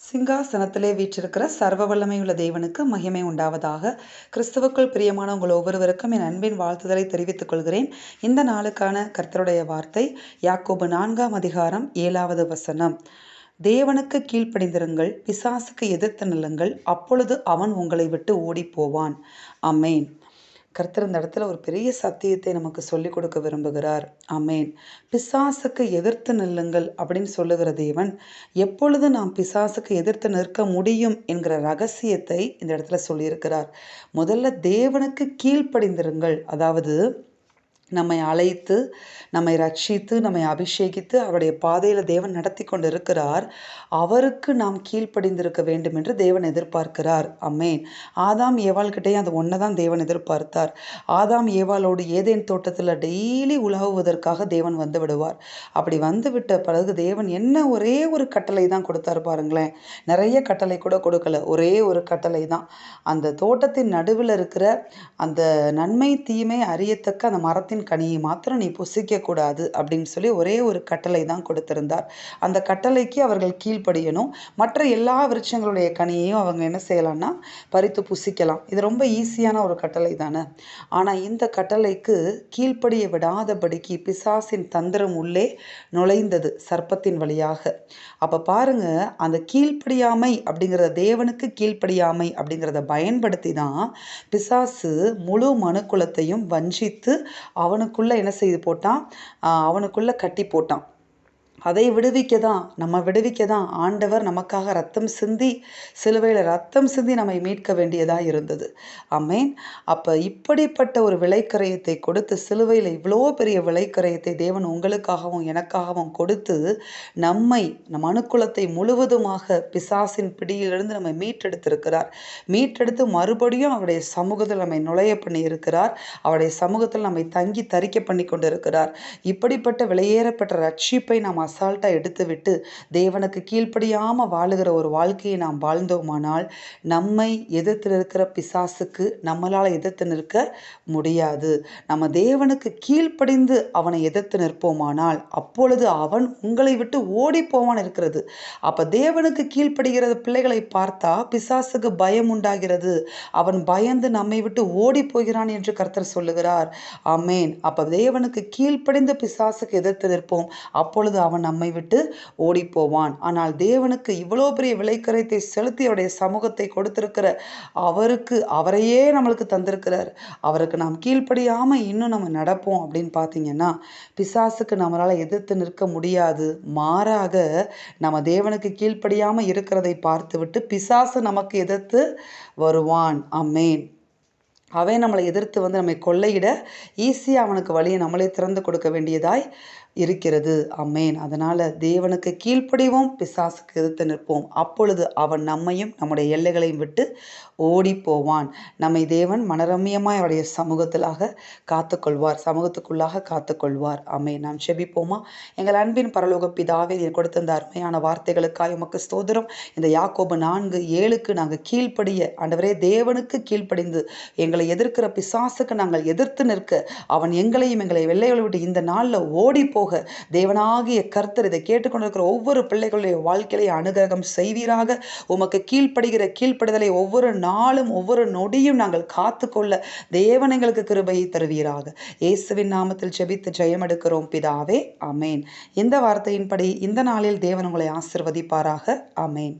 சிங்காசனத்திலே வீற்றிருக்கிற சர்வ வல்லமையுள்ள தேவனுக்கு மகிமை உண்டாவதாக. கிறிஸ்துவுக்குள் பிரியமான உங்கள் ஒவ்வொருவருக்கும் என் அன்பின் வாழ்த்துதலை தெரிவித்துக் கொள்கிறேன். இந்த நாளுக்கான கர்த்தருடைய வார்த்தை யாக்கோபு 4ஆம் அதிகாரம் 7வது வசனம். தேவனுக்கு கீழ்ப்படிந்திருங்கள், பிசாசுக்கு எதிர்த்து நில்லுங்கள், அப்பொழுது அவன் உங்களை விட்டு ஓடி போவான். ஆமென். கர்த்தர் இந்த இடத்துல ஒரு பெரிய சத்தியத்தை நமக்கு சொல்லிக் கொடுக்க விரும்புகிறார். ஆமென். பிசாசுக்கு எதிர்த்து நில்லுங்கள் அப்படின்னு சொல்லுகிற தேவன் எப்பொழுது நாம் பிசாசுக்கு எதிர்த்து நிற்க முடியும் என்கிற ரகசியத்தை இந்த இடத்துல சொல்லியிருக்கிறார். முதல்ல தேவனுக்கு கீழ்ப்படிந்திருங்கள். அதாவது நம்மை அழைத்து, நம்மை ரட்சித்து, நம்மை அபிஷேகித்து அவருடைய பாதையில் தேவன் நடத்தி கொண்டு இருக்கிறார். அவருக்கு நாம் கீழ்ப்படிந்திருக்க வேண்டும் என்று தேவன் எதிர்பார்க்கிறார். ஆமென். ஆதாம் ஏவாள்கிட்டையும் அது ஒன்றை தான் தேவன் எதிர்பார்த்தார். ஆதாம் ஏவாளோடு ஏதேன் தோட்டத்தில் டெய்லி உலாவுவதற்காக தேவன் வந்து விடுவார். அப்படி வந்து விட்ட பிறகு தேவன் என்ன ஒரே ஒரு கட்டளை தான் கொடுத்தார் பாருங்களேன். நிறைய கட்டளை கூட கொடுக்கல, ஒரே ஒரு கட்டளை தான். அந்த தோட்டத்தின் நடுவில் இருக்கிற அந்த நன்மை தீமை அறியத்தக்க அந்த மரத்தின் கனியை மாத்திரம் நீ புசிக்கக்கூடாது அப்படின்னு சொல்லி ஒரே ஒரு கட்டளை தான் கொடுத்திருந்தார். அந்த கட்டளைக்கு அவர்கள் கீழ்ப்படியணும். மற்ற எல்லா விருட்சங்களுடைய கனியையும் அவங்க என்ன செய்யலாம்னா பறித்து புசிக்கலாம். இது ரொம்ப ஈஸியான ஒரு கட்டளை தானே. ஆனால் இந்த கட்டளைக்கு கீழ்ப்படிய விடாதபடிக்கு பிசாசின் தந்திரம் உள்ளே நுழைந்தது சர்ப்பத்தின் வழியாக. அப்போ பாருங்க, அந்த கீழ்ப்படியாமை அப்படிங்கிறத, தேவனுக்கு கீழ்ப்படியாமை அப்படிங்கிறத பயன்படுத்தி தான் பிசாசு முழு மனுக்குலத்தையும் வஞ்சித்து அவனுக்குள்ள என்ன செய்து போட்டான், அவனுக்குள்ள கட்டி போட்டான். அதை நம்ம விடுவிக்க தான் ஆண்டவர் நமக்காக ரத்தம் சிந்தி, சிலுவையில் ரத்தம் சிந்தி நம்மை மீட்க வேண்டியதாக இருந்தது. ஆமென். அப்போ இப்படிப்பட்ட ஒரு விலைக்கரையத்தை கொடுத்து, சிலுவையில் இவ்வளோ பெரிய விலைக்கரையத்தை தேவன் உங்களுக்காகவும் எனக்காகவும் கொடுத்து நம்மை, நம் அணுக்குலத்தை முழுவதுமாக பிசாசின் பிடியிலிருந்து நம்மை மீட்டெடுத்திருக்கிறார். மீட்டெடுத்து மறுபடியும் அவருடைய சமூகத்தில் நம்மை நுழைய பண்ணி இருக்கிறார். அவருடைய சமூகத்தில் நம்மை தங்கி தரிக்க பண்ணி கொண்டு இருக்கிறார். இப்படிப்பட்ட விலையேறப்பட்ட ரட்சிப்பை நாம் அசால்ட்டாக எடுத்துவிட்டு தேவனுக்கு கீழ்ப்படியாமல் வாழுகிற ஒரு வாழ்க்கையை நாம் வாழ்ந்தோமானால் நம்மை எதிர்த்து நிற்கிற பிசாசுக்கு நம்மளால் எதிர்த்து நிற்க முடியாது. நம்ம தேவனுக்கு கீழ்ப்படிந்து அவனை எதிர்த்து நிற்போமானால் அப்பொழுது அவன் உங்களை விட்டு ஓடி போவான் இருக்கிறது. அப்போ தேவனுக்கு கீழ்ப்படுகிற பிள்ளைகளை பார்த்தா பிசாசுக்கு பயம் உண்டாகிறது. அவன் பயந்து நம்மை விட்டு ஓடி போகிறான் என்று கர்த்தர் சொல்லுகிறார். ஆமென். அப்போ தேவனுக்கு கீழ்ப்படிந்து பிசாசுக்கு எதிர்த்து நிற்போம். அப்பொழுது அவன் நம்மை விட்டு ஓடி போவான். ஆனால் தேவனுக்கு இவ்வளோ பெரிய விலைக்கரையத்தை செலுத்தி அவருடைய சமூகத்தை கொடுத்திருக்கிற அவரையே நம்மளுக்கு தந்திருக்கிறார். அவருக்கு நாம் கீழ்ப்படியாம இன்னும் நம்ம நடப்போம் அப்படின்னு பார்த்தீங்கன்னா பிசாசுக்கு நம்மளால எதிர்த்து நிற்க முடியாது. மாறாக நம்ம தேவனுக்கு கீழ்ப்படியாம இருக்கிறதை பார்த்துவிட்டு பிசாசு நமக்கு எதிர்த்து வருவான். ஆமென். அவன் நம்மளை எதிர்த்து வந்து நம்மை கொள்ளையிட ஈஸியாக அவனுக்கு வழியை நம்மளே திறந்து கொடுக்க வேண்டியதாய் இருக்கிறது. ஆமென். அதனால் தேவனுக்கு கீழ்ப்படிவோம், பிசாசுக்கு எதிர்த்து நிற்போம். அப்பொழுது அவன் நம்மையும் நம்முடைய எல்லைகளையும் விட்டு ஓடி போவான். நம்மை தேவன் மனரம்யமாய் அவருடைய சமூகத்துக்குள்ளாக காத்துக்கொள்வார். ஆமென். நாம் செபிப்போமா? எங்கள் அன்பின் பரலோக பிதாவே, நீர் கொடுத்த இந்த அருமையான வார்த்தைகளுக்காக உமக்கு ஸ்தோத்திரம். இந்த யாக்கோபு 4:7 நாங்கள் கீழ்ப்படிய, ஆண்டவரே, தேவனுக்கு கீழ்ப்படிந்து எங்களை எதிர்க்கிற பிசாசுக்கு நாங்கள் எதிர்த்து நிற்க, அவன் எங்களையும் எங்களை வெள்ளைகளை விட்டு இந்த நாளில் ஓடி போக தேவனாகிய கர்த்தர் இதை கேட்டுக்கொண்டிருக்கிற ஒவ்வொரு பிள்ளைகளுடைய வாழ்க்கையை அனுகிரகம் செய்வீராக. உமக்கு கீழ்ப்படுதலை ஒவ்வொரு நாளும் ஒவ்வொரு நொடியும் நாங்கள் காத்துக்கொள்ள தேவன் எங்களுக்கு கிருபையை தருவீராக. இயேசுவின் நாமத்தில் ஜெபித்து ஜெயம் எடுக்கிறோம் பிதாவே. ஆமென். இந்த வார்த்தையின்படி இந்த நாளில் தேவன் உங்களை ஆசீர்வதிப்பாராக. ஆமென்.